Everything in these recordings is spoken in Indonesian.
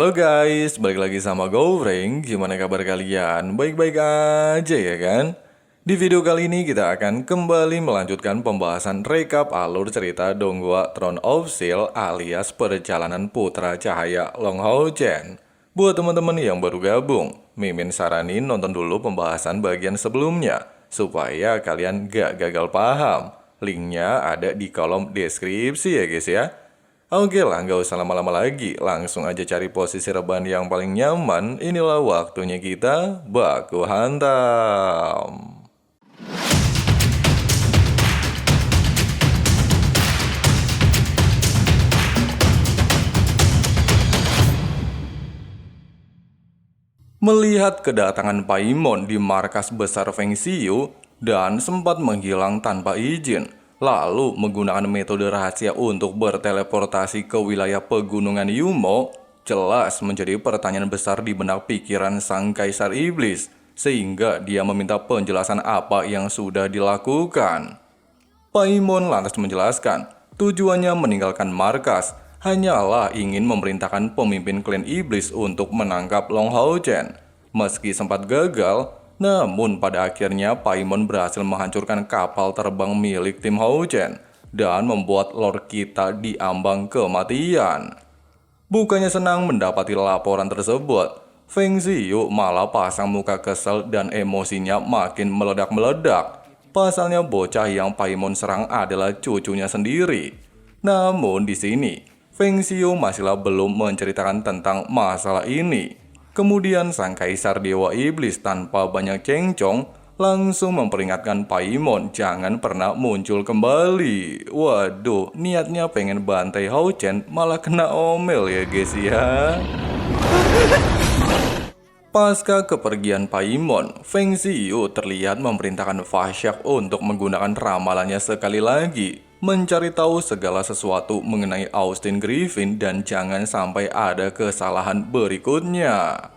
Halo guys, balik lagi sama Gowring. Gimana kabar kalian? Baik-baik aja ya kan? Di video kali ini kita akan kembali melanjutkan pembahasan rekap alur cerita Donghua Throne of Steel alias Perjalanan Putra Cahaya Long Hao Chen. Buat teman-teman yang baru gabung, Mimin saranin nonton dulu pembahasan bagian sebelumnya supaya kalian gak gagal paham. Linknya ada di kolom deskripsi ya guys ya. Oke lah, nggak usah lama-lama lagi. Langsung aja cari posisi rebahan yang paling nyaman. Inilah waktunya kita baku hantam. Melihat kedatangan Paimon di markas besar Feng Xiu dan sempat menghilang tanpa izin, lalu menggunakan metode rahasia untuk berteleportasi ke wilayah pegunungan Yumo, jelas menjadi pertanyaan besar di benak pikiran sang Kaisar Iblis, sehingga dia meminta penjelasan apa yang sudah dilakukan. Paimon lantas menjelaskan, tujuannya meninggalkan markas hanyalah ingin memerintahkan pemimpin klan iblis untuk menangkap Long Hao Chen. Meski sempat gagal, namun pada akhirnya Paimon berhasil menghancurkan kapal terbang milik tim Hao Chen dan membuat Lord kita diambang kematian. Bukannya senang mendapati laporan tersebut, Feng Xiu malah pasang muka kesal dan emosinya makin meledak-meledak. Pasalnya bocah yang Paimon serang adalah cucunya sendiri. Namun di sini, Feng Xiu masihlah belum menceritakan tentang masalah ini. Kemudian sang Kaisar Dewa Iblis tanpa banyak cengcong langsung memperingatkan Paimon jangan pernah muncul kembali. Waduh, niatnya pengen bantai Hao Chen malah kena omel ya guys ya. Pasca kepergian Paimon, Feng Xiu terlihat memerintahkan Fashak untuk menggunakan ramalannya sekali lagi, mencari tahu segala sesuatu mengenai Austin Griffin dan jangan sampai ada kesalahan berikutnya.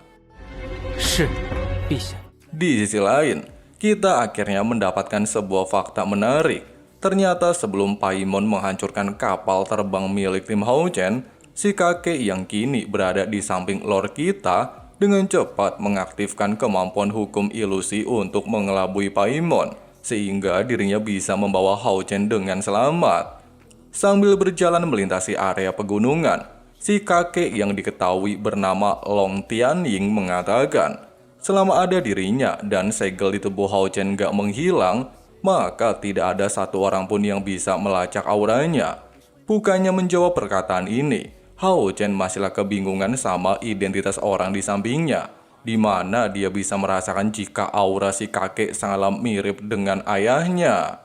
Di sisi lain, kita akhirnya mendapatkan sebuah fakta menarik. Ternyata sebelum Paimon menghancurkan kapal terbang milik tim Hao Chen, si kakek yang kini berada di samping Lord kita dengan cepat mengaktifkan kemampuan hukum ilusi untuk mengelabui Paimon, sehingga dirinya bisa membawa Hao Chen dengan selamat. Sambil berjalan melintasi area pegunungan, si kakek yang diketahui bernama Long Tianying mengatakan, selama ada dirinya dan segel di tubuh Hao Chen gak menghilang, maka tidak ada satu orang pun yang bisa melacak auranya. Bukannya menjawab perkataan ini, Hao Chen masihlah kebingungan sama identitas orang di sampingnya, di mana dia bisa merasakan jika aura si kakek sangatlah mirip dengan ayahnya.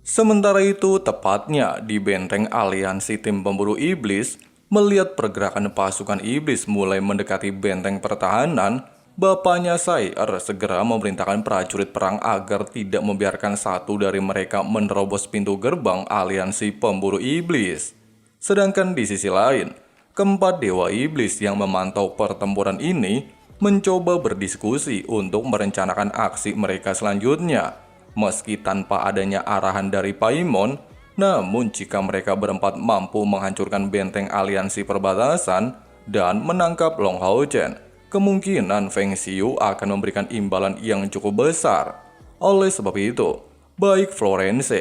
Sementara itu, tepatnya di benteng aliansi tim pemburu iblis, melihat pergerakan pasukan iblis mulai mendekati benteng pertahanan, bapaknya Sair segera memerintahkan prajurit perang agar tidak membiarkan satu dari mereka menerobos pintu gerbang aliansi pemburu iblis. Sedangkan di sisi lain, keempat dewa iblis yang memantau pertempuran ini mencoba berdiskusi untuk merencanakan aksi mereka selanjutnya. Meski tanpa adanya arahan dari Paimon, namun jika mereka berempat mampu menghancurkan benteng aliansi perbatasan dan menangkap Long Hao Chen, kemungkinan Feng Xiu akan memberikan imbalan yang cukup besar. Oleh sebab itu, baik Florence,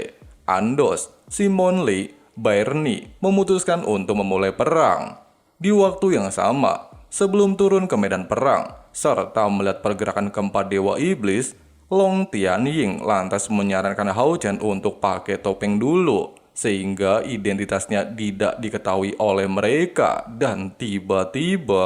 Andos, Simon Lee, Barney memutuskan untuk memulai perang. Di waktu yang sama, sebelum turun ke medan perang, serta melihat pergerakan keempat dewa iblis, Long Tianying lantas menyarankan Hao Chen untuk pakai topeng dulu, sehingga identitasnya tidak diketahui oleh mereka. Dan tiba-tiba...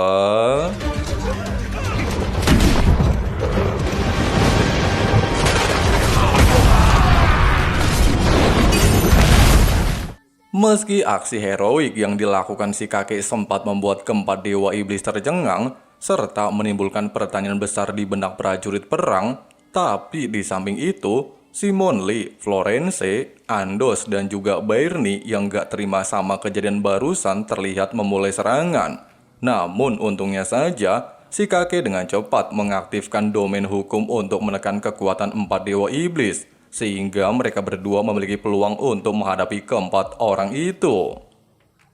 Meski aksi heroik yang dilakukan si kakek sempat membuat keempat dewa iblis tercengang, serta menimbulkan pertanyaan besar di benak prajurit perang, tapi di samping itu, Simon Lee, Florence, Andos, dan juga Barney yang gak terima sama kejadian barusan terlihat memulai serangan. Namun untungnya saja, si kakek dengan cepat mengaktifkan domain hukum untuk menekan kekuatan empat dewa iblis, sehingga mereka berdua memiliki peluang untuk menghadapi keempat orang itu.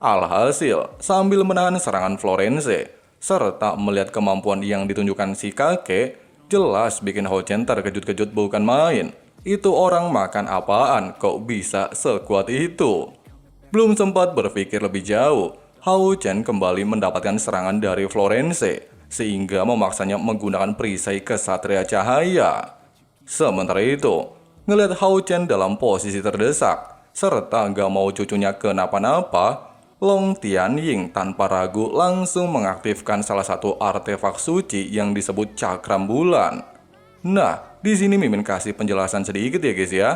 Alhasil, sambil menahan serangan Florence, serta melihat kemampuan yang ditunjukkan si kakek, jelas bikin Hao Chen terkejut-kejut bukan main. Itu orang makan apaan kok bisa sekuat itu? Belum sempat berpikir lebih jauh, Hao Chen kembali mendapatkan serangan dari Florence, sehingga memaksanya menggunakan perisai kesatria cahaya. Sementara itu, ngelihat Hao Chen dalam posisi terdesak, serta gak mau cucunya kenapa-napa, Long Tianying tanpa ragu langsung mengaktifkan salah satu artefak suci yang disebut Cakram Bulan. Nah, di sini Mimin kasih penjelasan sedikit ya guys ya.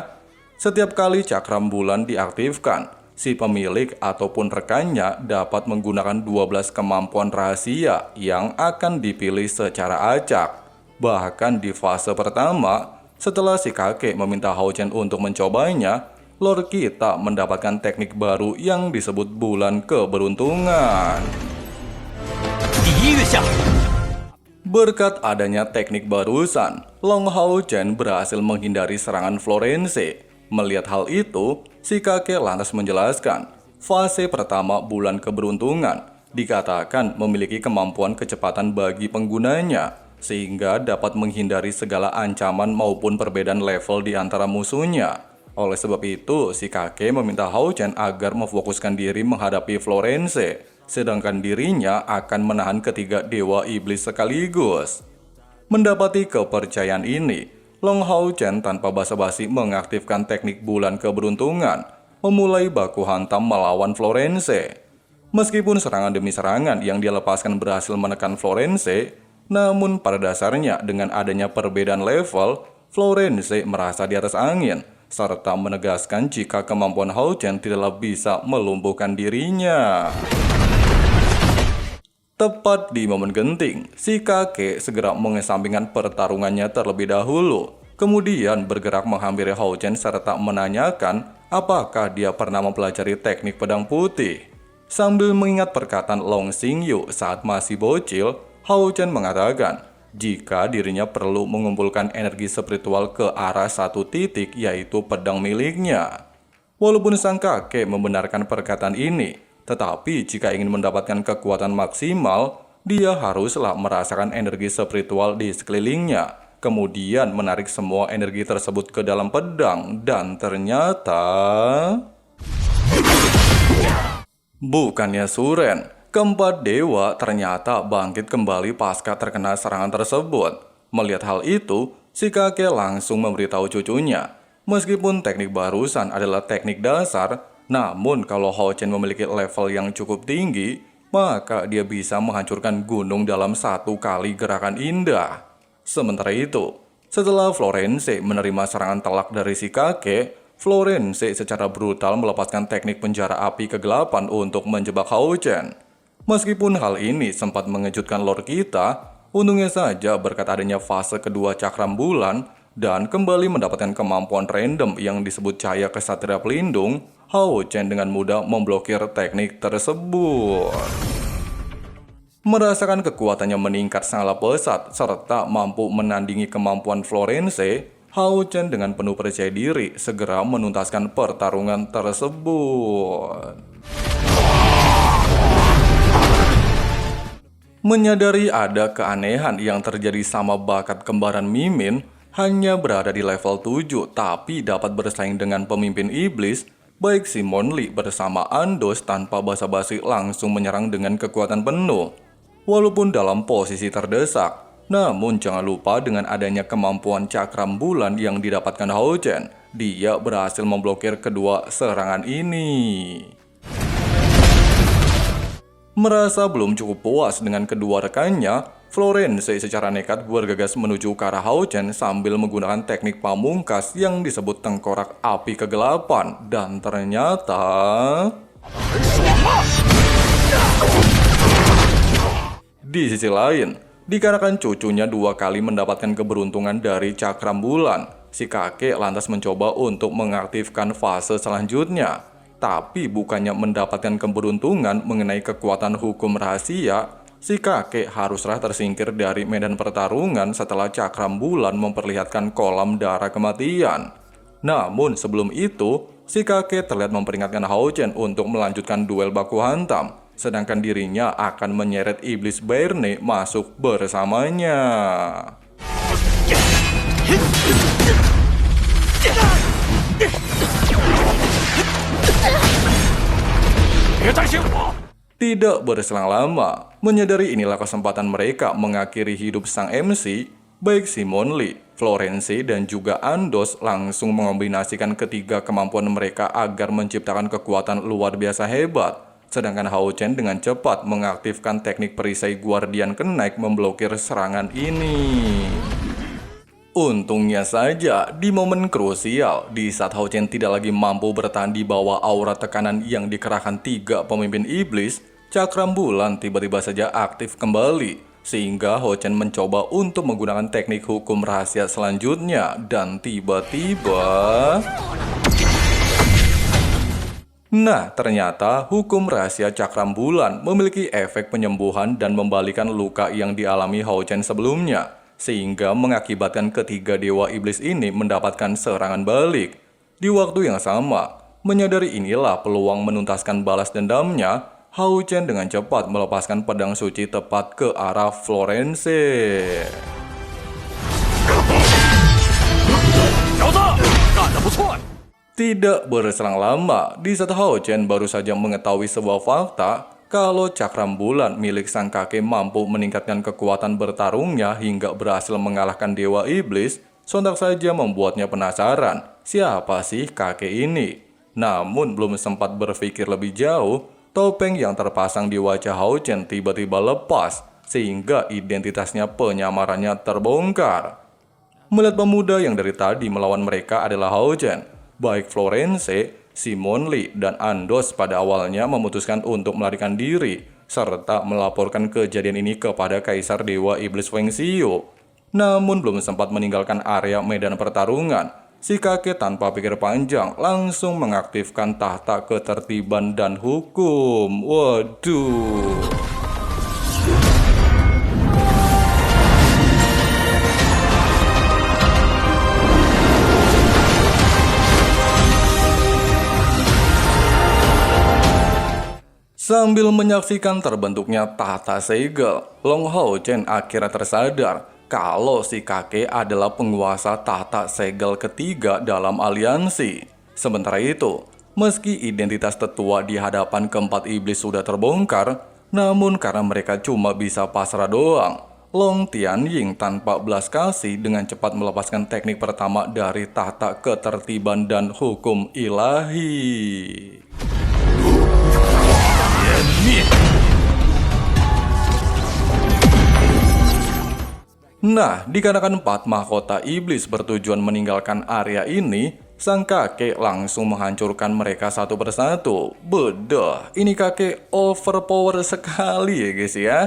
Setiap kali Cakram Bulan diaktifkan, si pemilik ataupun rekannya dapat menggunakan 12 kemampuan rahasia yang akan dipilih secara acak. Bahkan di fase pertama, setelah si kakek meminta Hao Chen untuk mencobanya, Lord kita mendapatkan teknik baru yang disebut bulan keberuntungan. Berkat adanya teknik barusan, Long Hao Chen berhasil menghindari serangan Florence. Melihat hal itu, si kakek lantas menjelaskan, fase pertama bulan keberuntungan dikatakan memiliki kemampuan kecepatan bagi penggunanya, sehingga dapat menghindari segala ancaman maupun perbedaan level di antara musuhnya. Oleh sebab itu, si kakek meminta Hao Chen agar memfokuskan diri menghadapi Florence, sedangkan dirinya akan menahan ketiga dewa iblis sekaligus. Mendapati kepercayaan ini, Long Hao Chen tanpa basa-basi mengaktifkan teknik bulan keberuntungan, memulai baku hantam melawan Florence. Meskipun serangan demi serangan yang dia lepaskan berhasil menekan Florence, namun pada dasarnya dengan adanya perbedaan level, Florence merasa di atas angin, serta menegaskan jika kemampuan Hao Chen tidaklah bisa melumpuhkan dirinya. Tepat di momen genting, si kakek segera mengesampingkan pertarungannya terlebih dahulu, kemudian bergerak menghampiri Hao Chen serta menanyakan apakah dia pernah mempelajari teknik pedang putih. Sambil mengingat perkataan Long Xingyu saat masih bocil, Hao Chen mengatakan jika dirinya perlu mengumpulkan energi spiritual ke arah satu titik, yaitu pedang miliknya. Walaupun sang kakek membenarkan perkataan ini, tetapi jika ingin mendapatkan kekuatan maksimal, dia haruslah merasakan energi spiritual di sekelilingnya, kemudian menarik semua energi tersebut ke dalam pedang, dan ternyata bukannya suren, keempat dewa ternyata bangkit kembali pasca terkena serangan tersebut. Melihat hal itu, si kakek langsung memberitahu cucunya, meskipun teknik barusan adalah teknik dasar, namun kalau Hao Chen memiliki level yang cukup tinggi, maka dia bisa menghancurkan gunung dalam satu kali gerakan indah. Sementara itu, setelah Florence menerima serangan telak dari si kakek, Florence secara brutal melepaskan teknik penjara api kegelapan untuk menjebak Hao Chen. Meskipun hal ini sempat mengejutkan Lord kita, untungnya saja berkat adanya fase kedua cakram bulan dan kembali mendapatkan kemampuan random yang disebut cahaya kesatria pelindung, Hao Chen dengan mudah memblokir teknik tersebut. Merasakan kekuatannya meningkat sangatlah pesat serta mampu menandingi kemampuan Florence, Hao Chen dengan penuh percaya diri segera menuntaskan pertarungan tersebut. Menyadari ada keanehan yang terjadi sama bakat kembaran Mimin, hanya berada di level 7 tapi dapat bersaing dengan pemimpin iblis, baik si Monli bersama Andos tanpa basa-basi langsung menyerang dengan kekuatan penuh. Walaupun dalam posisi terdesak, namun jangan lupa dengan adanya kemampuan cakram bulan yang didapatkan Hao Chen, dia berhasil memblokir kedua serangan ini. Merasa belum cukup puas dengan kedua rekannya, Florence secara nekat bergegas menuju ke arah Hao Chen sambil menggunakan teknik pamungkas yang disebut tengkorak api kegelapan. Dan ternyata di sisi lain, dikarenakan cucunya dua kali mendapatkan keberuntungan dari cakram bulan, si kakek lantas mencoba untuk mengaktifkan fase selanjutnya. Tapi bukannya mendapatkan keberuntungan mengenai kekuatan hukum rahasia, si kakek haruslah tersingkir dari medan pertarungan setelah cakram bulan memperlihatkan kolam darah kematian. Namun sebelum itu, si kakek terlihat memperingatkan Hao Chen untuk melanjutkan duel baku hantam. sedangkan dirinya akan menyeret iblis Berne masuk bersamanya. Tidak berselang lama, menyadari inilah kesempatan mereka mengakhiri hidup sang MC, baik Simon Lee, Florence, dan juga Andos langsung mengombinasikan ketiga kemampuan mereka agar menciptakan kekuatan luar biasa hebat. Sedangkan Hao Chen dengan cepat mengaktifkan teknik perisai Guardian Knight memblokir serangan ini. Untungnya saja, di momen krusial, di saat Hao Chen tidak lagi mampu bertahan di bawah aura tekanan yang dikerahkan tiga pemimpin iblis, cakram bulan tiba-tiba saja aktif kembali, sehingga Hao Chen mencoba untuk menggunakan teknik hukum rahasia selanjutnya, dan tiba-tiba... Nah, ternyata hukum rahasia cakram bulan memiliki efek penyembuhan dan membalikan luka yang dialami Hao Chen sebelumnya, sehingga mengakibatkan ketiga dewa iblis ini mendapatkan serangan balik. Di waktu yang sama, menyadari inilah peluang menuntaskan balas dendamnya, Hao Chen dengan cepat melepaskan pedang suci tepat ke arah Florence. Tidak berselang lama, di saat Hao Chen baru saja mengetahui sebuah fakta, kalau cakram bulan milik sang kakek mampu meningkatkan kekuatan bertarungnya hingga berhasil mengalahkan dewa iblis, sontak saja membuatnya penasaran, siapa sih kakek ini? Namun belum sempat berpikir lebih jauh, topeng yang terpasang di wajah Hao Chen tiba-tiba lepas, sehingga identitasnya penyamarannya terbongkar. Melihat pemuda yang dari tadi melawan mereka adalah Hao Chen, baik Florence, Simon Lee, dan Andos pada awalnya memutuskan untuk melarikan diri, serta melaporkan kejadian ini kepada Kaisar Dewa Iblis Feng Xiu. Namun belum sempat meninggalkan area medan pertarungan, si kakek tanpa pikir panjang langsung mengaktifkan tahta ketertiban dan hukum. Waduh. Sambil menyaksikan terbentuknya tahta segel, Long Hao Chen akhirnya tersadar kalau si kakek adalah penguasa tahta segel ketiga dalam aliansi. Sementara itu, meski identitas tetua di hadapan keempat iblis sudah terbongkar, namun karena mereka cuma bisa pasrah doang, Long Tianying tanpa belas kasih dengan cepat melepaskan teknik pertama dari tahta ketertiban dan hukum ilahi. Nah, dikarenakan 4 mahkota iblis bertujuan meninggalkan area ini, sang kakek langsung menghancurkan mereka satu persatu. Bedah, ini kakek overpower sekali ya guys ya.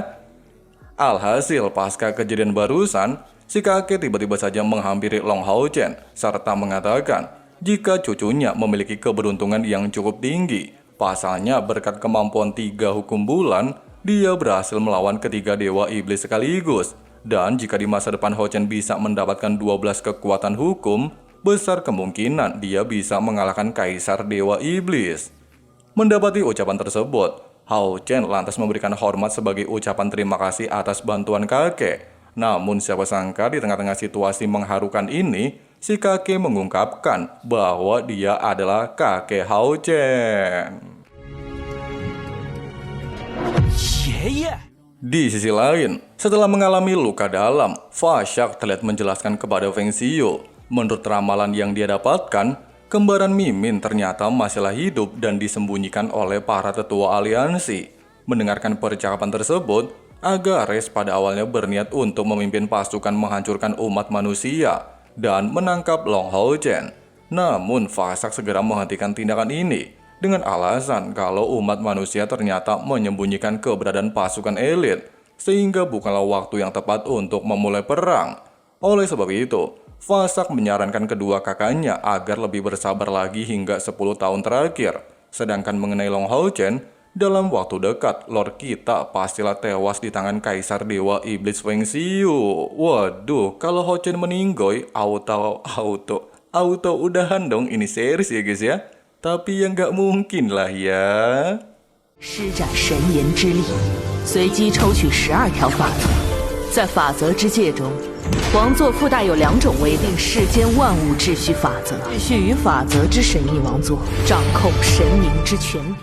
Alhasil pasca kejadian barusan, si kakek tiba-tiba saja menghampiri Long Hao Chen serta mengatakan jika cucunya memiliki keberuntungan yang cukup tinggi. Pasalnya berkat kemampuan 3 hukum bulan, dia berhasil melawan ketiga dewa iblis sekaligus. Dan jika di masa depan Hao Chen bisa mendapatkan 12 kekuatan hukum, besar kemungkinan dia bisa mengalahkan Kaisar Dewa Iblis. Mendapati ucapan tersebut, Hao Chen lantas memberikan hormat sebagai ucapan terima kasih atas bantuan kakek. Namun siapa sangka di tengah-tengah situasi mengharukan ini, si kakek mengungkapkan bahwa dia adalah kakek Hao Chen. Di sisi lain, setelah mengalami luka dalam, Fashak terlihat menjelaskan kepada Feng Xiu. Menurut ramalan yang dia dapatkan, kembaran Mimin ternyata masihlah hidup dan disembunyikan oleh para tetua aliansi. Mendengarkan percakapan tersebut, Agares pada awalnya berniat untuk memimpin pasukan menghancurkan umat manusia dan menangkap Long Hao Chen. Namun Fashak segera menghentikan tindakan ini dengan alasan kalau umat manusia ternyata menyembunyikan keberadaan pasukan elit, sehingga bukanlah waktu yang tepat untuk memulai perang. Oleh sebab itu, Fashak menyarankan kedua kakaknya agar lebih bersabar lagi hingga 10 tahun terakhir. Sedangkan mengenai Long Hao Chen, dalam waktu dekat, Lord kita pastilah tewas di tangan Kaisar Dewa Iblis Feng Xiu. Waduh, kalau Hao Chen meninggoy, auto udahan dong ini series ya guys ya. Tapi yang gak mungkin lah ya. 施展神言之力，随机抽取12条法则。在法则之界中，王座附带有2种为定世间万物秩序法则，秩序与法则之神秘王座，掌控神明之权力。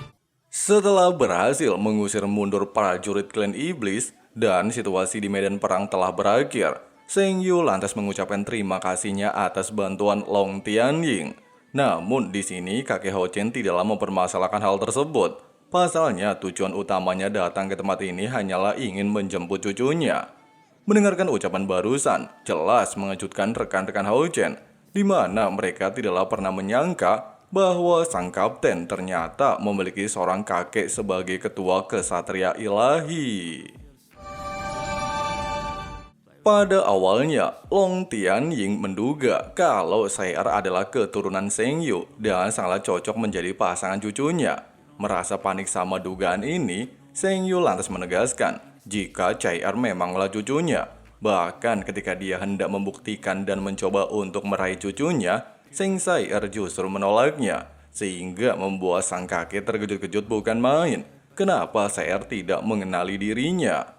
Setelah berhasil mengusir mundur prajurit klan iblis dan situasi di medan perang telah berakhir, Sheng Yu lantas mengucapkan terima kasihnya atas bantuan Long Tianying. Namun di sini kakek Hao Chen tidaklah mempermasalahkan hal tersebut. Pasalnya tujuan utamanya datang ke tempat ini hanyalah ingin menjemput cucunya. Mendengarkan ucapan barusan, jelas mengejutkan rekan-rekan Hao Chen, di mana mereka tidaklah pernah menyangka bahwa sang kapten ternyata memiliki seorang kakek sebagai ketua kesatria ilahi. Pada awalnya, Long Tianying menduga kalau Sai-Er adalah keturunan Sheng Yu dan sangatlah cocok menjadi pasangan cucunya. Merasa panik sama dugaan ini, Sheng Yu lantas menegaskan jika Sai-Er memanglah cucunya. Bahkan ketika dia hendak membuktikan dan mencoba untuk meraih cucunya, Sheng Sai-Er justru menolaknya, sehingga membuat sang kakek terkejut-kejut bukan main. Kenapa Sai-Er tidak mengenali dirinya?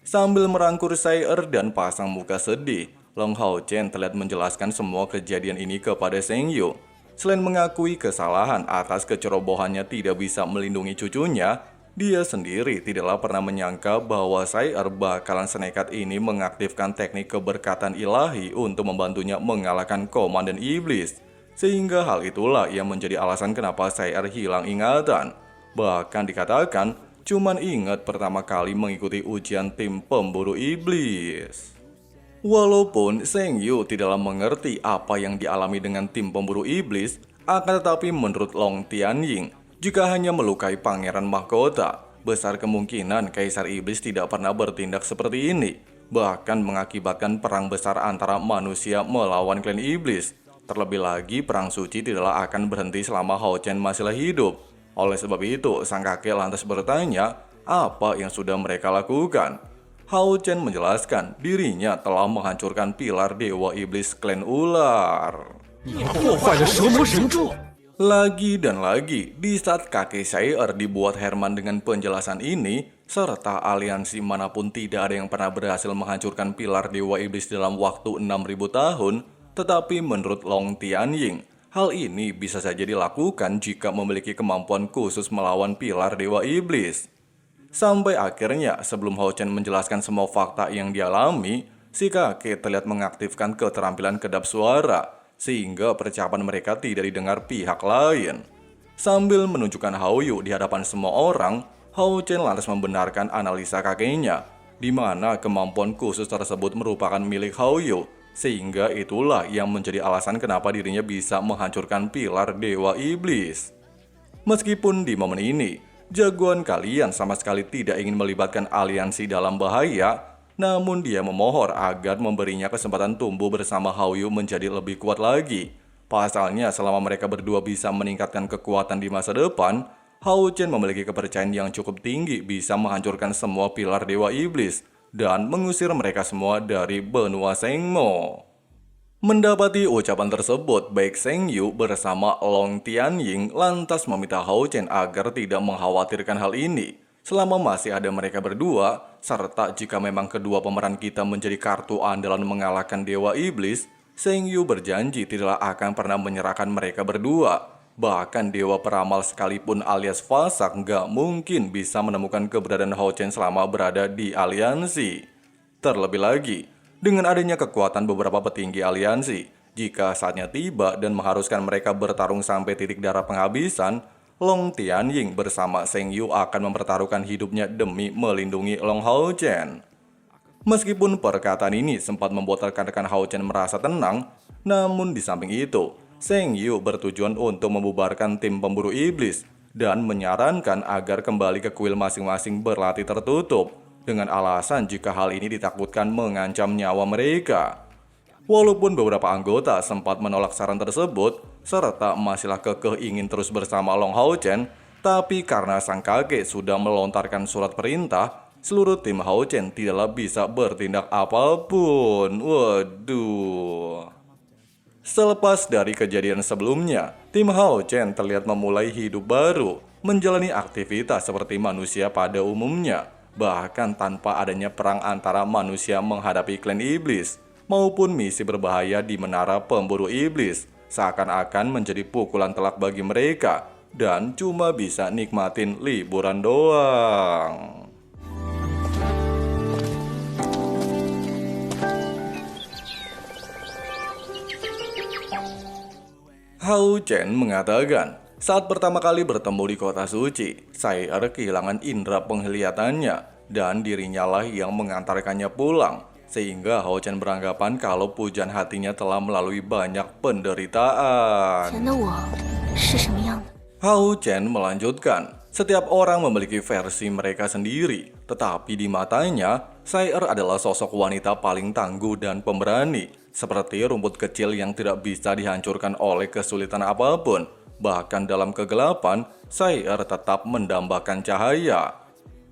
Sambil merangkul Sai-Er dan pasang muka sedih, Long Hao Chen terlihat menjelaskan semua kejadian ini kepada Sheng Yu. Selain mengakui kesalahan atas kecerobohannya tidak bisa melindungi cucunya, dia sendiri tidaklah pernah menyangka bahwa Sai-Er bakalan senekat ini mengaktifkan teknik keberkatan ilahi untuk membantunya mengalahkan komandan iblis. Sehingga hal itulah yang menjadi alasan kenapa Sai-Er hilang ingatan. Bahkan dikatakan, cuman ingat pertama kali mengikuti ujian tim pemburu iblis. Walaupun Sheng Yu tidaklah mengerti apa yang dialami dengan tim pemburu iblis, akan tetapi menurut Long Tianying, jika hanya melukai pangeran mahkota, besar kemungkinan Kaisar Iblis tidak pernah bertindak seperti ini, bahkan mengakibatkan perang besar antara manusia melawan klan iblis. Terlebih lagi, perang suci tidaklah akan berhenti selama Hao Chen masihlah hidup. Oleh sebab itu, sang kakek lantas bertanya, apa yang sudah mereka lakukan? Hao Chen menjelaskan dirinya telah menghancurkan pilar Dewa Iblis klan ular. Lagi dan lagi, di saat kakek Sai-Er dibuat Herman dengan penjelasan ini, serta aliansi manapun tidak ada yang pernah berhasil menghancurkan pilar Dewa Iblis dalam waktu 6.000 tahun, tetapi menurut Long Tianying, hal ini bisa saja dilakukan jika memiliki kemampuan khusus melawan pilar Dewa Iblis. Sampai akhirnya, sebelum Hao Chen menjelaskan semua fakta yang dialami, si kakek terlihat mengaktifkan keterampilan kedap suara, sehingga percakapan mereka tidak didengar pihak lain. Sambil menunjukkan Hao Yu di hadapan semua orang, Hao Chen lantas membenarkan analisa kakeknya, di mana kemampuan khusus tersebut merupakan milik Hao Yu, sehingga itulah yang menjadi alasan kenapa dirinya bisa menghancurkan pilar Dewa Iblis. Meskipun di momen ini, jagoan kalian sama sekali tidak ingin melibatkan aliansi dalam bahaya, namun dia memohon agar memberinya kesempatan tumbuh bersama Hao Yu menjadi lebih kuat lagi. Pasalnya selama mereka berdua bisa meningkatkan kekuatan di masa depan, Hao Chen memiliki kepercayaan yang cukup tinggi bisa menghancurkan semua pilar Dewa Iblis dan mengusir mereka semua dari benua Sheng Mo. Mendapati ucapan tersebut, baik Sheng Yu bersama Long Tianying lantas meminta Hao Chen agar tidak mengkhawatirkan hal ini selama masih ada mereka berdua, serta jika memang kedua pemeran kita menjadi kartu andalan mengalahkan Dewa Iblis, Sheng Yu berjanji tidaklah akan pernah menyerahkan mereka berdua. Bahkan Dewa Peramal sekalipun alias Fasak nggak mungkin bisa menemukan keberadaan Hao Chen selama berada di aliansi. Terlebih lagi, dengan adanya kekuatan beberapa petinggi aliansi, jika saatnya tiba dan mengharuskan mereka bertarung sampai titik darah penghabisan, Long Tianying bersama Sheng Yu akan mempertaruhkan hidupnya demi melindungi Long Hao Chen. Meskipun perkataan ini sempat membuat rekan-rekan Hao Chen merasa tenang, namun di samping itu, Sheng Yu bertujuan untuk membubarkan tim pemburu iblis dan menyarankan agar kembali ke kuil masing-masing berlatih tertutup, dengan alasan jika hal ini ditakutkan mengancam nyawa mereka. Walaupun beberapa anggota sempat menolak saran tersebut, serta masihlah kekeh ingin terus bersama Long Hao Chen, tapi karena sang kakek sudah melontarkan surat perintah, seluruh tim Hao Chen tidaklah bisa bertindak apapun. Waduh. Selepas dari kejadian sebelumnya, tim Hao Chen terlihat memulai hidup baru, menjalani aktivitas seperti manusia pada umumnya, bahkan tanpa adanya perang antara manusia menghadapi klan iblis, maupun misi berbahaya di menara pemburu iblis, seakan-akan menjadi pukulan telak bagi mereka, dan cuma bisa nikmatin liburan doang. Hao Chen mengatakan, saat pertama kali bertemu di kota suci, Sai-er kehilangan indera penglihatannya dan dirinya lah yang mengantarkannya pulang, sehingga Hao Chen beranggapan kalau pujian hatinya telah melalui banyak penderitaan. Hao Chen melanjutkan, setiap orang memiliki versi mereka sendiri, tetapi di matanya, Sai-er adalah sosok wanita paling tangguh dan pemberani, seperti rumput kecil yang tidak bisa dihancurkan oleh kesulitan apapun. Bahkan dalam kegelapan, Sai-er tetap mendambakan cahaya.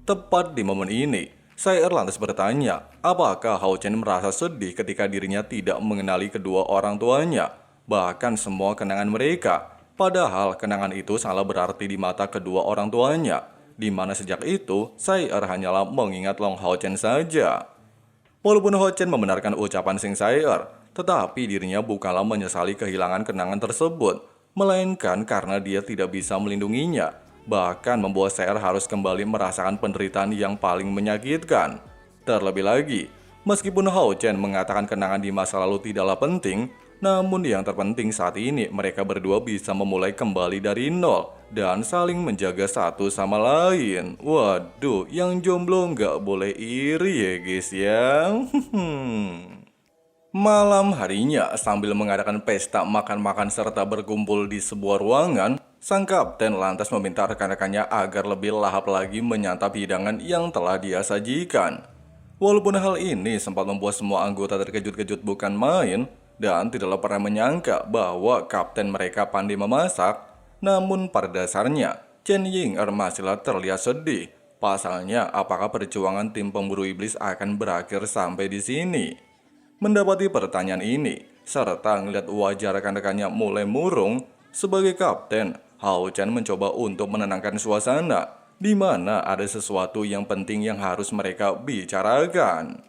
Tepat di momen ini, Sai-er lantas bertanya, apakah Hao Chen merasa sedih ketika dirinya tidak mengenali kedua orang tuanya, bahkan semua kenangan mereka. Padahal kenangan itu sangatlah berarti di mata kedua orang tuanya, di mana sejak itu Sai-er hanyalah mengingat Long Hao Chen saja. Walaupun Hao Chen membenarkan ucapan Sing Sai-er, tetapi dirinya bukanlah menyesali kehilangan kenangan tersebut, melainkan karena dia tidak bisa melindunginya, bahkan membuat Sai-er harus kembali merasakan penderitaan yang paling menyakitkan. Terlebih lagi, meskipun Hao Chen mengatakan kenangan di masa lalu tidaklah penting, namun yang terpenting saat ini mereka berdua bisa memulai kembali dari nol dan saling menjaga satu sama lain. Waduh, yang jomblo nggak boleh iri ya guys ya. Malam harinya, sambil mengadakan pesta makan-makan serta berkumpul di sebuah ruangan, sang kapten lantas meminta rekan-rekannya agar lebih lahap lagi menyantap hidangan yang telah dia sajikan. Walaupun hal ini sempat membuat semua anggota terkejut-kejut bukan main, dan tidaklah pernah menyangka bahwa kapten mereka pandai memasak, namun pada dasarnya, Chen Ying-er masihlah terlihat sedih. Pasalnya, apakah perjuangan tim pemburu iblis akan berakhir sampai di sini? Mendapati pertanyaan ini, serta melihat wajah rekan-rekannya mulai murung, sebagai kapten, Hao Chen mencoba untuk menenangkan suasana, di mana ada sesuatu yang penting yang harus mereka bicarakan.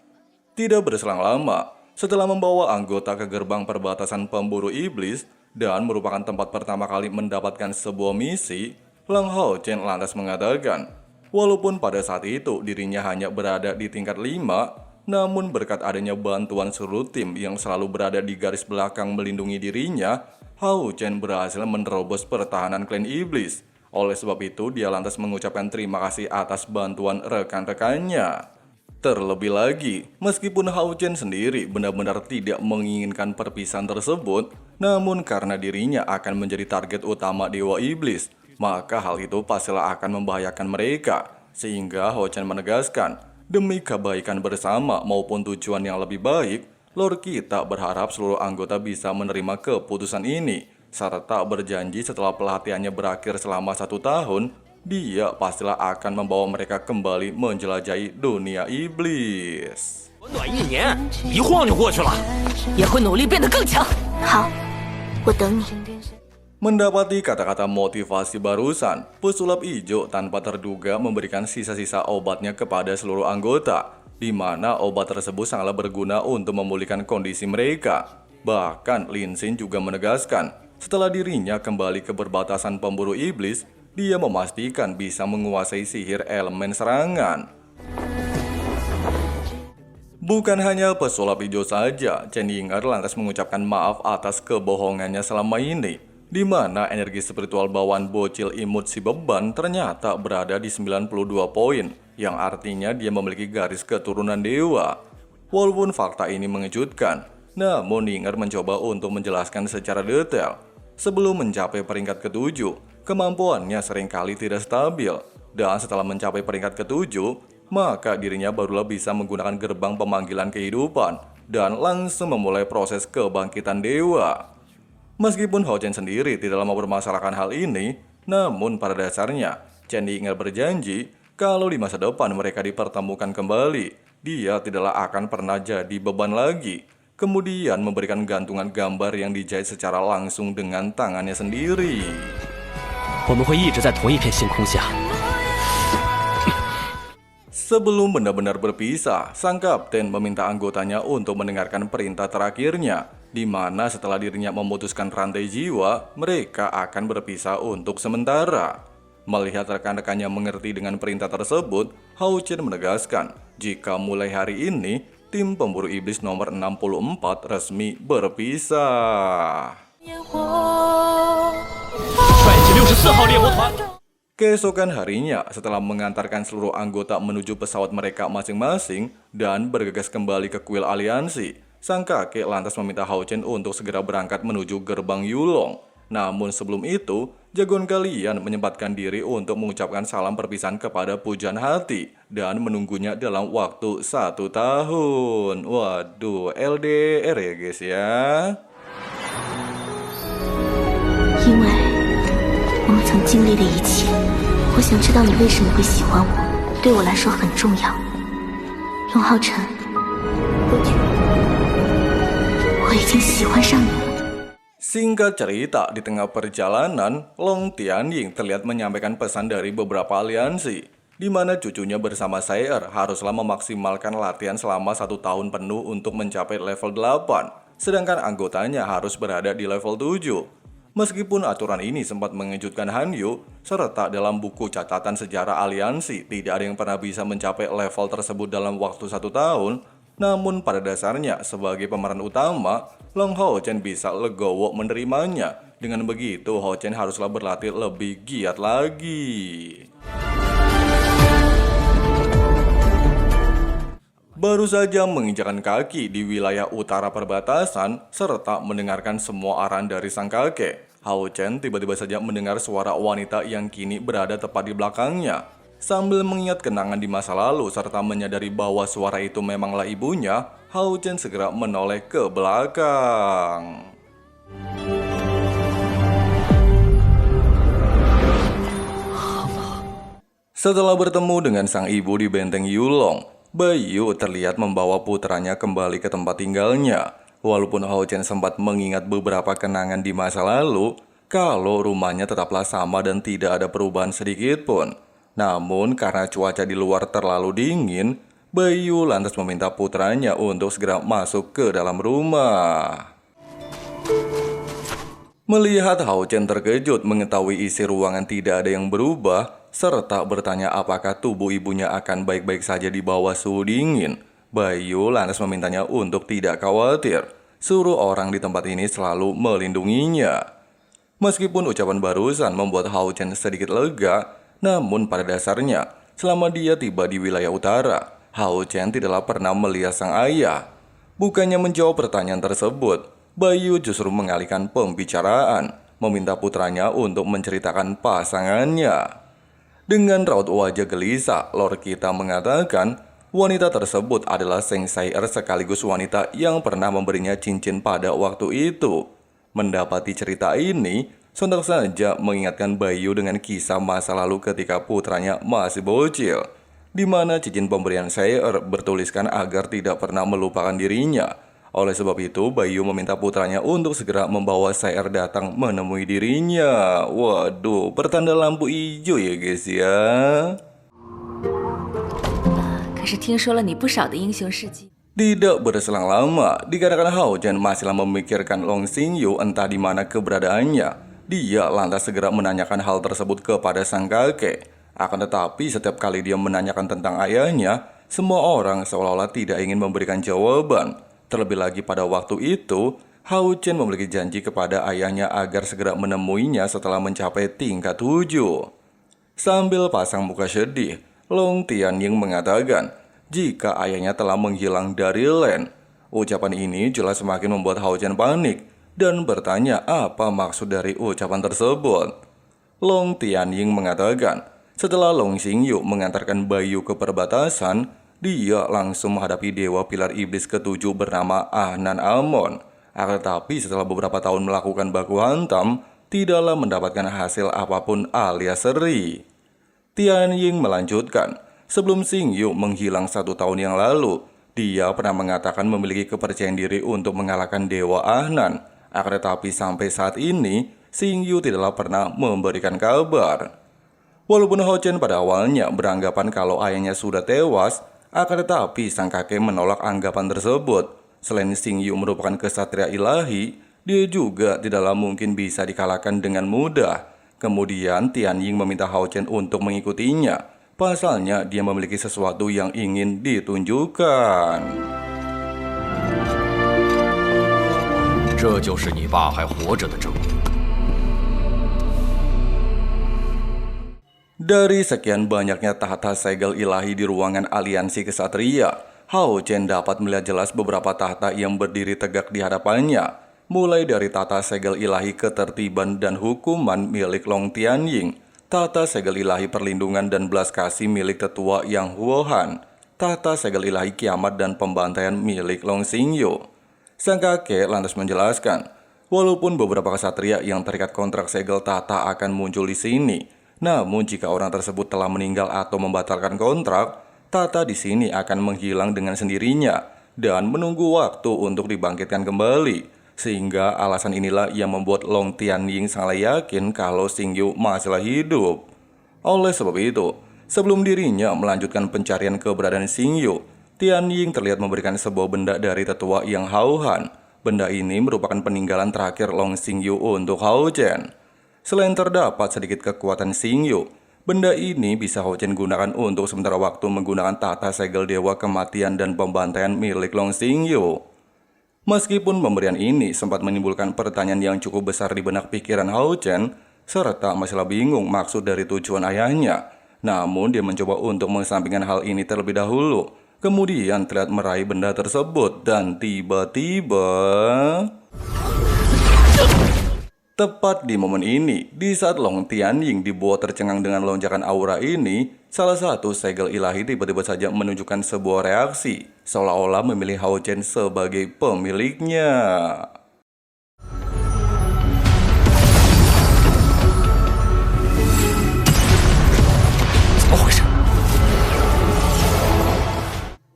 Tidak berselang lama, setelah membawa anggota ke gerbang perbatasan pemburu iblis dan merupakan tempat pertama kali mendapatkan sebuah misi, Long Hao Chen lantas mengatakan, walaupun pada saat itu dirinya hanya berada di tingkat 5, namun berkat adanya bantuan seluruh tim yang selalu berada di garis belakang melindungi dirinya, Hao Chen berhasil menerobos pertahanan klan iblis. Oleh sebab itu, dia lantas mengucapkan terima kasih atas bantuan rekan-rekannya. Terlebih lagi, meskipun Hao Chen sendiri benar-benar tidak menginginkan perpisahan tersebut, namun karena dirinya akan menjadi target utama Dewa Iblis, maka hal itu pastilah akan membahayakan mereka. Sehingga Hao Chen menegaskan, demi kebaikan bersama maupun tujuan yang lebih baik, Lord kita berharap seluruh anggota bisa menerima keputusan ini, serta berjanji setelah pelatihannya berakhir selama 1 tahun, dia pastilah akan membawa mereka kembali menjelajahi dunia iblis. Mendapati kata-kata motivasi barusan, pesulap hijau tanpa terduga memberikan sisa-sisa obatnya kepada seluruh anggota, di mana obat tersebut sangatlah berguna untuk memulihkan kondisi mereka. Bahkan Lin Xin juga menegaskan, setelah dirinya kembali ke perbatasan pemburu iblis, dia memastikan bisa menguasai sihir elemen serangan. Bukan hanya pesulap hijau saja, Chen Ying-er lantas mengucapkan maaf atas kebohongannya selama ini, di mana energi spiritual bawaan bocil imut si beban ternyata berada di 92 poin, yang artinya dia memiliki garis keturunan dewa. Walaupun fakta ini mengejutkan, namun Ying-er mencoba untuk menjelaskan secara detail. Sebelum mencapai peringkat ke-7, kemampuannya seringkali tidak stabil, dan setelah mencapai peringkat ke-7, maka dirinya barulah bisa menggunakan gerbang pemanggilan kehidupan dan langsung memulai proses kebangkitan dewa. Meskipun Hao Chen sendiri tidak mempermasalahkan hal ini, namun pada dasarnya Chen Ying-er berjanji kalau di masa depan mereka dipertemukan kembali, dia tidaklah akan pernah jadi beban lagi. kemudian memberikan gantungan gambar yang dijahit secara langsung dengan tangannya sendiri. 我们会一直在同一片星空下。 Sebelum benar-benar berpisah, sang kapten meminta anggotanya untuk mendengarkan perintah terakhirnya, di mana setelah dirinya memutuskan rantai jiwa, mereka akan berpisah untuk sementara. Melihat rekan-rekannya mengerti dengan perintah tersebut, Hao Chen menegaskan jika mulai hari ini, tim pemburu iblis nomor 64 resmi berpisah. 率起64号猎魔团。 Keesokan harinya, setelah mengantarkan seluruh anggota menuju pesawat mereka masing-masing dan bergegas kembali ke kuil aliansi, sang kakek lantas meminta Hao Chen untuk segera berangkat menuju gerbang Yulong. Namun sebelum itu, jagoan kalian menyempatkan diri untuk mengucapkan salam perpisahan kepada Pujaan Hati dan menunggunya dalam waktu 1 tahun. Waduh, LDR ya guys ya. 因为我们曾经历的一切，我想知道你为什么会喜欢我，对我来说很重要。龙浩辰，我已经喜欢上你了。 Singkat cerita, di tengah perjalanan, Long Tianying terlihat menyampaikan pesan dari beberapa aliansi, di mana cucunya bersama Sayer haruslah memaksimalkan latihan selama 1 tahun penuh untuk mencapai level 8, sedangkan anggotanya harus berada di level 7. Meskipun aturan ini sempat mengejutkan Han Yu, serta dalam buku catatan sejarah aliansi tidak ada yang pernah bisa mencapai level tersebut dalam waktu 1 tahun, namun pada dasarnya sebagai pemeran utama, Long Hao Chen bisa legowo menerimanya. Dengan begitu, Hao Chen haruslah berlatih lebih giat lagi. Baru saja menginjakan kaki di wilayah utara perbatasan, serta mendengarkan semua arahan dari sang kakek, Hao Chen tiba-tiba saja mendengar suara wanita yang kini berada tepat di belakangnya. Sambil mengingat kenangan di masa lalu, serta menyadari bahwa suara itu memanglah ibunya, Hao Chen segera menoleh ke belakang. Setelah bertemu dengan sang ibu di benteng Yulong, Bayu terlihat membawa putranya kembali ke tempat tinggalnya. Walaupun Hao Chen sempat mengingat beberapa kenangan di masa lalu, kalau rumahnya tetaplah sama dan tidak ada perubahan sedikit pun. Namun karena cuaca di luar terlalu dingin, Bayu lantas meminta putranya untuk segera masuk ke dalam rumah. Melihat Hao Chen terkejut mengetahui isi ruangan tidak ada yang berubah, serta bertanya apakah tubuh ibunya akan baik-baik saja di bawah suhu dingin, Bayu lantas memintanya untuk tidak khawatir, suruh orang di tempat ini selalu melindunginya. Meskipun ucapan barusan membuat Hao Chen sedikit lega, namun pada dasarnya, selama dia tiba di wilayah utara, Hao Chen tidaklah pernah melihat sang ayah. Bukannya menjawab pertanyaan tersebut, Bayu justru mengalihkan pembicaraan, meminta putranya untuk menceritakan pasangannya. Dengan raut wajah gelisah, Lord kita mengatakan wanita tersebut adalah Seng Sayer sekaligus wanita yang pernah memberinya cincin pada waktu itu. Mendapati cerita ini, sontak saja mengingatkan Bayu dengan kisah masa lalu ketika putranya masih bocil, di mana cincin pemberian Sayer bertuliskan agar tidak pernah melupakan dirinya. Oleh sebab itu, Bayu meminta putranya untuk segera membawa Sayer datang menemui dirinya. Waduh, pertanda lampu hijau ya guys ya. 可是听说了你不少的英雄事迹。 Tidak berselang lama, dikarenakan Hao Chen masihlah memikirkan Long Xingyu entah di mana keberadaannya. Dia lantas segera menanyakan hal tersebut kepada sang kakek. Akan tetapi setiap kali dia menanyakan tentang ayahnya, semua orang seolah-olah tidak ingin memberikan jawaban. Terlebih lagi pada waktu itu, Hao Chen memiliki janji kepada ayahnya agar segera menemuinya setelah mencapai tingkat 7. Sambil pasang muka sedih, Long Tianying mengatakan jika ayahnya telah menghilang dari Land. Ucapan ini jelas semakin membuat Hao Chen panik dan bertanya apa maksud dari ucapan tersebut. Long Tianying mengatakan setelah Long Xingyu mengantarkan Bayu ke perbatasan, dia langsung menghadapi dewa pilar iblis ke-7 bernama Ahnan Amon. Akan tetapi setelah beberapa tahun melakukan baku hantam, tidaklah mendapatkan hasil apapun alias seri. Tianying melanjutkan, sebelum Xingyu menghilang 1 tahun yang lalu, Dia pernah mengatakan memiliki kepercayaan diri untuk mengalahkan Dewa Ahnan. Akan tetapi sampai saat ini, Xingyu tidaklah pernah memberikan kabar. Walaupun Hao Chen pada awalnya beranggapan kalau ayahnya sudah tewas, akan tetapi sang kakek menolak anggapan tersebut. Selain Xingyu merupakan kesatria ilahi, dia juga tidaklah mungkin bisa dikalahkan dengan mudah. Kemudian Tianying meminta Hao Chen untuk mengikutinya. Pasalnya dia memiliki sesuatu yang ingin ditunjukkan. 这就是你爸还活着的证明。 Dari sekian banyaknya tahta segel ilahi di ruangan aliansi kesatria, Hao Chen dapat melihat jelas beberapa tahta yang berdiri tegak di hadapannya. Mulai dari tahta segel ilahi ketertiban dan hukuman milik Long Tianying, tahta segel ilahi perlindungan dan belas kasih milik tetua Yang Huohan, tahta segel ilahi kiamat dan pembantaian milik Long Xingyu. Sang kakek lantas menjelaskan, walaupun beberapa kesatria yang terikat kontrak segel tahta akan muncul di sini, namun jika orang tersebut telah meninggal atau membatalkan kontrak, tahta di sini akan menghilang dengan sendirinya dan menunggu waktu untuk dibangkitkan kembali. Sehingga alasan inilah yang membuat Long Tianying sangat yakin kalau Xingyu masihlah hidup. Oleh sebab itu, sebelum dirinya melanjutkan pencarian keberadaan Xingyu, Tianying terlihat memberikan sebuah benda dari tetua Yang Hauhan. Benda ini merupakan peninggalan terakhir Long Xingyu untuk Hao Chen. Selain terdapat sedikit kekuatan Xingyu, benda ini bisa Hao Chen gunakan untuk sementara waktu menggunakan tahta segel dewa kematian dan pembantaian milik Long Xingyu. Meskipun pemberian ini sempat menimbulkan pertanyaan yang cukup besar di benak pikiran Hao Chen, serta masihlah bingung maksud dari tujuan ayahnya. Namun dia mencoba untuk mengesampingkan hal ini terlebih dahulu. Kemudian terlihat meraih benda tersebut dan tiba-tiba... Tepat di momen ini, di saat Long Tianying dibuat tercengang dengan lonjakan aura ini, salah satu segel ilahi tiba-tiba saja menunjukkan sebuah reaksi, seolah-olah memilih Hao Chen sebagai pemiliknya.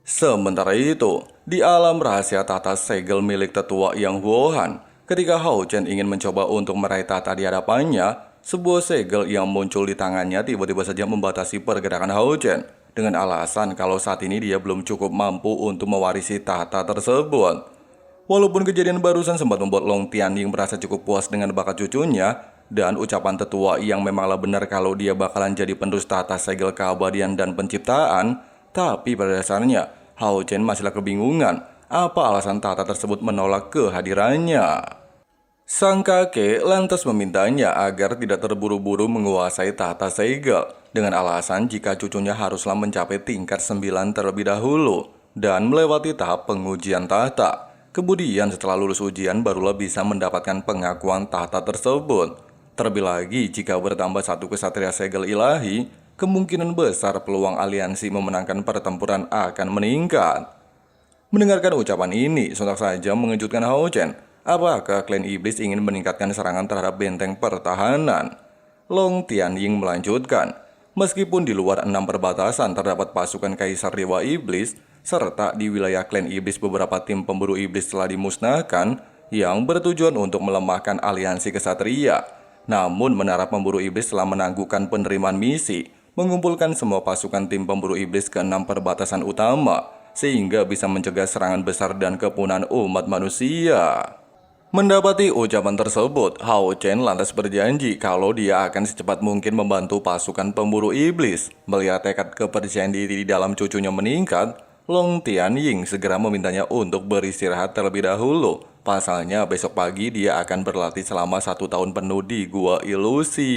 Sementara itu, di alam rahasia tahta segel milik tetua Yang Huohan, ketika Hao Chen ingin mencoba untuk meraih tahta di hadapannya, sebuah segel yang muncul di tangannya tiba-tiba saja membatasi pergerakan Hao Chen dengan alasan kalau saat ini dia belum cukup mampu untuk mewarisi tahta tersebut. Walaupun kejadian barusan sempat membuat Long Tianying merasa cukup puas dengan bakat cucunya dan ucapan tetua yang memanglah benar kalau dia bakalan jadi penerus tahta segel keabadian dan penciptaan, tapi pada dasarnya Hao Chen masihlah kebingungan apa alasan tahta tersebut menolak kehadirannya. Sang kakek lantas memintanya agar tidak terburu-buru menguasai tahta segel dengan alasan jika cucunya haruslah mencapai tingkat 9 terlebih dahulu dan melewati tahap pengujian tahta. Kemudian setelah lulus ujian barulah bisa mendapatkan pengakuan tahta tersebut. Terlebih lagi jika bertambah satu kesatria segel ilahi, kemungkinan besar peluang aliansi memenangkan pertempuran akan meningkat. Mendengarkan ucapan ini, sontak saja mengejutkan Hao Chen. Apakah klan iblis ingin meningkatkan serangan terhadap benteng pertahanan? Long Tianying melanjutkan, meskipun di luar 6 perbatasan terdapat pasukan Kaisar Dewa Iblis, serta di wilayah klan iblis beberapa tim pemburu iblis telah dimusnahkan yang bertujuan untuk melemahkan aliansi kesatria. Namun menara pemburu iblis telah menangguhkan penerimaan misi, mengumpulkan semua pasukan tim pemburu iblis ke 6 perbatasan utama, sehingga bisa mencegah serangan besar dan kepunahan umat manusia. Mendapati ucapan tersebut, Hao Chen lantas berjanji kalau dia akan secepat mungkin membantu pasukan pemburu iblis. Melihat tekad kepercayaan diri di dalam cucunya meningkat, Long Tianying segera memintanya untuk beristirahat terlebih dahulu. Pasalnya besok pagi dia akan berlatih selama 1 tahun penuh di Gua Ilusi.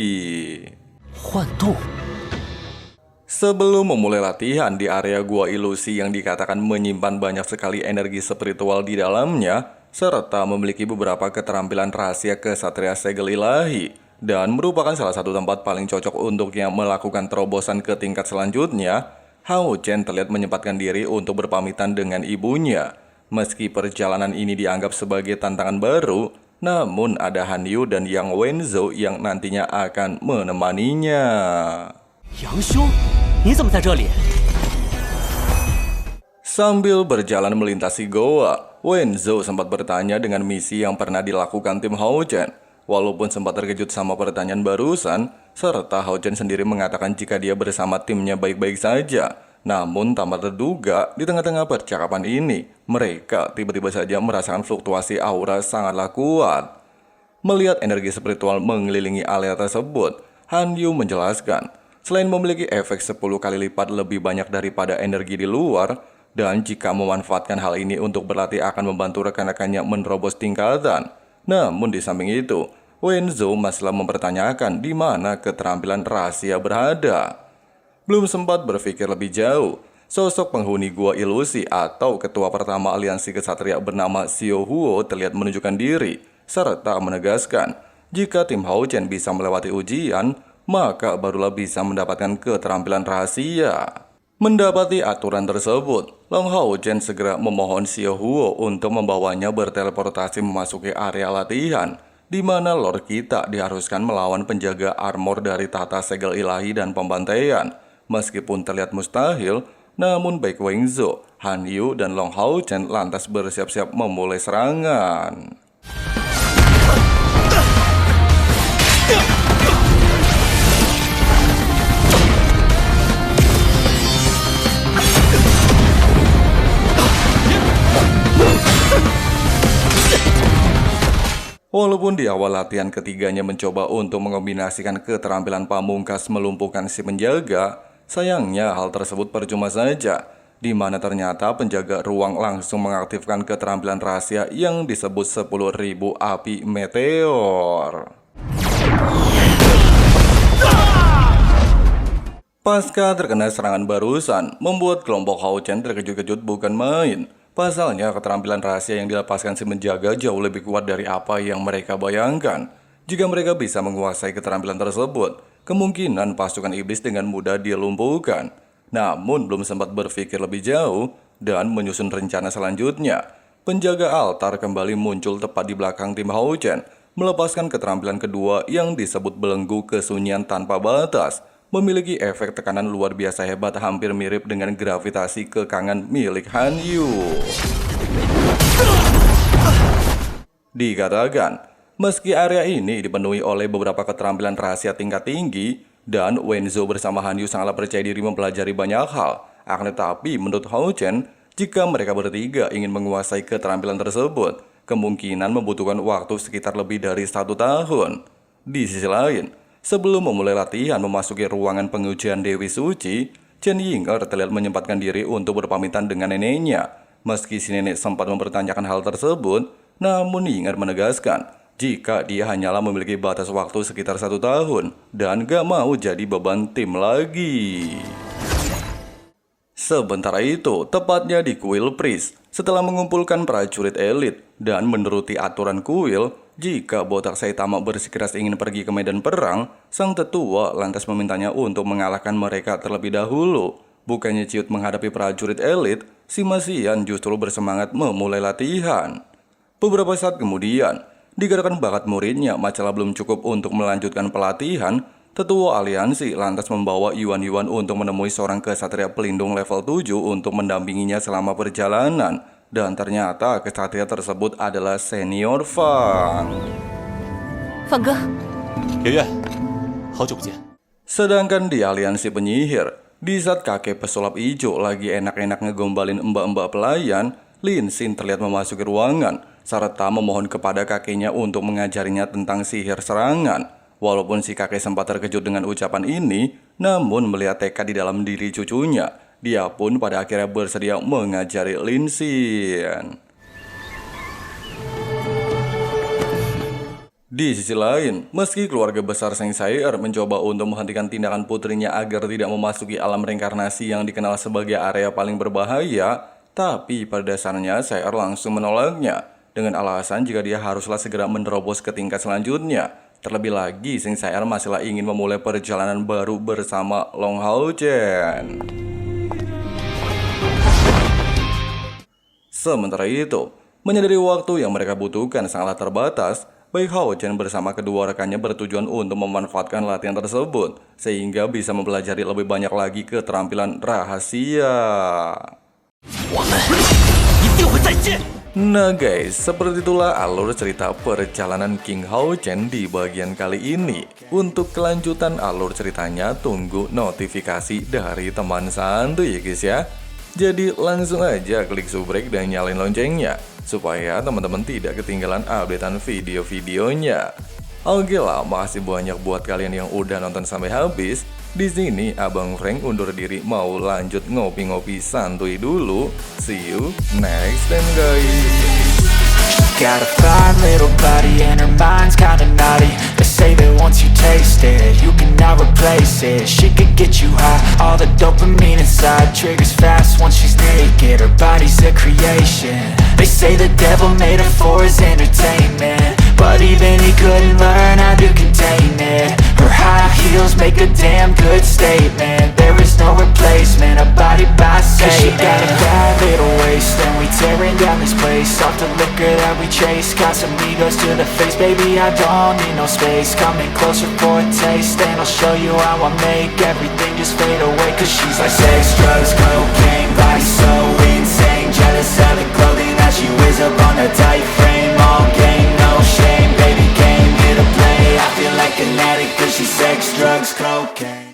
Sebelum memulai latihan di area Gua Ilusi yang dikatakan menyimpan banyak sekali energi spiritual di dalamnya, serta memiliki beberapa keterampilan rahasia kesatria segel ilahi, dan merupakan salah satu tempat paling cocok untuknya melakukan terobosan ke tingkat selanjutnya, Hao Chen terlihat menyempatkan diri untuk berpamitan dengan ibunya. Meski perjalanan ini dianggap sebagai tantangan baru, namun ada Han Yu dan Yang Wenzhou yang nantinya akan menemaninya. 杨兄，你怎么在这里？ Sambil berjalan melintasi goa, Wenzhou sempat bertanya dengan misi yang pernah dilakukan tim Hao Chen. Walaupun sempat terkejut sama pertanyaan barusan, serta Hao Chen sendiri mengatakan jika dia bersama timnya baik-baik saja. Namun tanpa terduga, di tengah-tengah percakapan ini, mereka tiba-tiba saja merasakan fluktuasi aura sangatlah kuat. Melihat energi spiritual mengelilingi area tersebut, Han Yu menjelaskan, selain memiliki efek 10 kali lipat lebih banyak daripada energi di luar, dan jika memanfaatkan hal ini untuk berlatih akan membantu rekan-rekannya menerobos tingkatan. Namun di samping itu, Wenzhou masih mempertanyakan di mana keterampilan rahasia berada. Belum sempat berpikir lebih jauh, sosok penghuni gua ilusi atau ketua pertama aliansi kesatria bernama Xiao Huo terlihat menunjukkan diri, serta menegaskan, jika tim Hao Chen bisa melewati ujian, maka barulah bisa mendapatkan keterampilan rahasia. Mendapati aturan tersebut, Long Hao Chen segera memohon Xiao Huo untuk membawanya berteleportasi memasuki area latihan, di mana Lord kita diharuskan melawan penjaga armor dari tata segel ilahi dan pembantaian. Meskipun terlihat mustahil, namun baik Wenzhou, Han Yu, dan Long Hao Chen lantas bersiap-siap memulai serangan. Walaupun di awal latihan ketiganya mencoba untuk mengombinasikan keterampilan pamungkas melumpuhkan si penjaga, sayangnya hal tersebut percuma saja, di mana ternyata penjaga ruang langsung mengaktifkan keterampilan rahasia yang disebut 10.000 api meteor. Pasca terkena serangan barusan, membuat kelompok Hao Chen terkejut-kejut bukan main. Pasalnya, keterampilan rahasia yang dilepaskan si penjaga jauh lebih kuat dari apa yang mereka bayangkan. Jika mereka bisa menguasai keterampilan tersebut, kemungkinan pasukan iblis dengan mudah dilumpuhkan. Namun, belum sempat berpikir lebih jauh dan menyusun rencana selanjutnya. Penjaga altar kembali muncul tepat di belakang tim Hao Chen, melepaskan keterampilan kedua yang disebut belenggu kesunyian tanpa batas. Memiliki efek tekanan luar biasa hebat hampir mirip dengan gravitasi kekangan milik Han Yu. Dikatakan, meski area ini dipenuhi oleh beberapa keterampilan rahasia tingkat tinggi, dan Wenzhou bersama Han Yu sangatlah percaya diri mempelajari banyak hal, akan tetapi menurut Hao Chen, jika mereka bertiga ingin menguasai keterampilan tersebut, kemungkinan membutuhkan waktu sekitar lebih dari 1 tahun. Di sisi lain, sebelum memulai latihan memasuki ruangan pengujian Dewi Suci, Chen Ying'er terlihat menyempatkan diri untuk berpamitan dengan neneknya. Meski si nenek sempat mempertanyakan hal tersebut, namun Ying'er menegaskan jika dia hanyalah memiliki batas waktu sekitar 1 tahun dan gak mau jadi beban tim lagi. Sementara itu, tepatnya di Kuil Priest, setelah mengumpulkan prajurit elit dan menuruti aturan kuil, jika botak Saitama bersikeras ingin pergi ke medan perang, sang tetua lantas memintanya untuk mengalahkan mereka terlebih dahulu. Bukannya ciut menghadapi prajurit elit, si Masian justru bersemangat memulai latihan. Beberapa saat kemudian, dikarenakan bakat muridnya masalah belum cukup untuk melanjutkan pelatihan, tetua aliansi lantas membawa Yuan untuk menemui seorang kesatria pelindung level 7 untuk mendampinginya selama perjalanan. Dan ternyata kesatria tersebut adalah Senior Fang. 放哥， 圆圆，好久不见。 Sedangkan di aliansi penyihir, di saat kakek pesulap hijau lagi enak-enak ngegombalin mbak-mbak pelayan, Lin Xin terlihat memasuki ruangan, serta memohon kepada kakeknya untuk mengajarinya tentang sihir serangan. Walaupun si kakek sempat terkejut dengan ucapan ini, namun melihat tekad di dalam diri cucunya, dia pun pada akhirnya bersedia mengajari Lin Xin. Di sisi lain, meski keluarga besar Seng Saer mencoba untuk menghentikan tindakan putrinya agar tidak memasuki alam reinkarnasi yang dikenal sebagai area paling berbahaya, tapi pada dasarnya Saer langsung menolaknya dengan alasan jika dia haruslah segera menerobos ke tingkat selanjutnya. Terlebih lagi, Seng Saer masihlah ingin memulai perjalanan baru bersama Long Hao Chen. Sementara itu, menyadari waktu yang mereka butuhkan sangatlah terbatas, baik Hao Chen bersama kedua rekannya bertujuan untuk memanfaatkan latihan tersebut, sehingga bisa mempelajari lebih banyak lagi keterampilan rahasia. 我们一定会再见。 Nah guys, seperti itulah alur cerita perjalanan King Hao Chen di bagian kali ini. Untuk kelanjutan alur ceritanya, tunggu notifikasi dari teman santuy ya guys ya. Jadi langsung aja klik subrek dan nyalain loncengnya, supaya teman-teman tidak ketinggalan updatean video-videonya. Oke lah, makasih banyak buat kalian yang udah nonton sampai habis. Di sini Abang Frank undur diri mau lanjut ngopi-ngopi santuy dulu. See you next time guys. Got a fine little body and her mind's kinda naughty. They say that once you taste it, you cannot replace it. She could get you high, all the dopamine inside triggers fast once she's naked. Her body's a creation. They say the devil made her for his entertainment, but even he couldn't learn how to contain it. Her high heels make a damn good statement. There is no replacement, a body by Satan. 'Cause she got a bad little waist, and we tearing down this place off the liquor that we chase. Got some egos to the face, baby, I don't need no space. Coming closer for a taste, and I'll show you how I make everything just fade away. 'Cause she's like sex, drugs, cocaine, body so insane. Jealous of the clothing that she wears up on a tight frame. All game, no shame, baby came here to play. I feel like an addict 'cause she's sex, drugs, cocaine.